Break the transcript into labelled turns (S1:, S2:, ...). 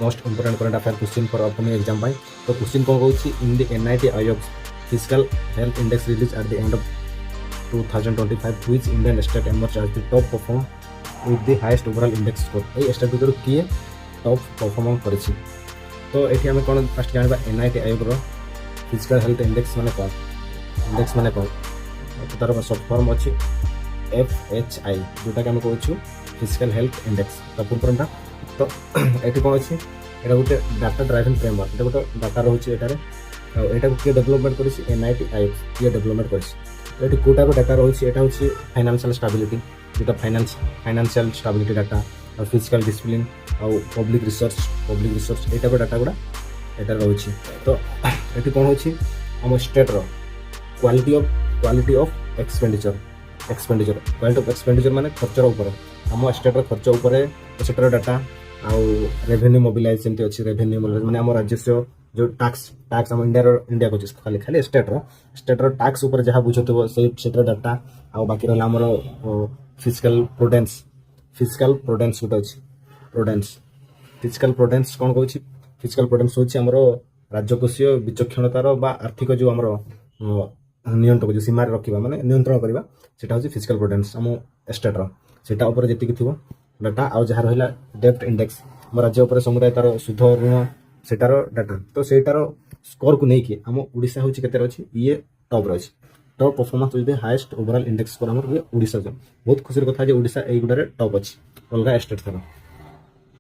S1: Most important current affair question for upcoming exam पाई। तो question कौन कहूँ in the NITI Aayog fiscal health index release at the end of 2025 which Indian state emerge as the top perform with the highest overall index score. ये state भितर किए top perform करिछि। तो ये आम कौन फास्ट जानवा एनआईटी आयोग रो फिजिकल हेल्थ इंडेक्स माने कौन, इंडेक्स माने कौन, तो तार शॉर्ट फॉर्म अच्छी FHI जोटा कि आम कहूँ फिजिकल हेल्थ इंडेक्स तो फुल फॉर्मटा। तो ये कौन अच्छी यहाँ गोटे डाटा ड्राइविंग फ्रेमवर्क, ये गोटे डाटा रोचे एटारे यहाँ किए डेभलपमेंट कर एनआईटी आयोग किए डेभलपमेंट कर। तो ये कौ टाइप डाटा रही है, हूँ फाइनेंशियल स्टेबिलिटी जोटा फाइनेंशियल स्टेबिलिटी डाटा और फिजिकल डिसिप्लिन आउ पब्लिक रिसर्च ये टाइप डाटा गुड़ा यहाँ रही। तो ये कौन हो आम स्टेट्र quality of expenditure quality of expenditure माने खर्चर उपर आम स्टेट्र खर्च उपर सेटार डाटा आउ रेवेन्यू मोबिलाइज जमी अच्छी रेवेन्यू मोबिलाइज माने आम राज्य जो टैक्स आम इंडिया को खाली खाली स्टेट्र टैक्स उपर जहाँ बुझुव से डाटा आउ बाकी रहा आमर फिजिकल प्रोडेंस गोटे अच्छी फिजिकल प्रोडेंस कौन कहूँ फिजिकल प्रोडेंस हूँ आमर राजकोषीय विचक्षणतार बा आर्थिक जो आमर नियंत्रण जो सीमार रखा माने नियंत्रण करवा सेटा हूँ फिजिकल प्रोडेंस आम स्टेट्र सेटा उपर जी थी डाटा आउ जहाँ रहा डेप्थ इंडेक्स आम राज्य उपर समुदाय तार सुध ऋण सेटार डाटा। तो सेटार स्कोर को लेकिन आम ओडिशा हूँ केते अच्छी ये टॉप रही top performance with highest overall index score आम ओडिशा बहुत खुशी कथा ओडिशा यही गुड़े टॉप अच्छी अलग स्टेट थार।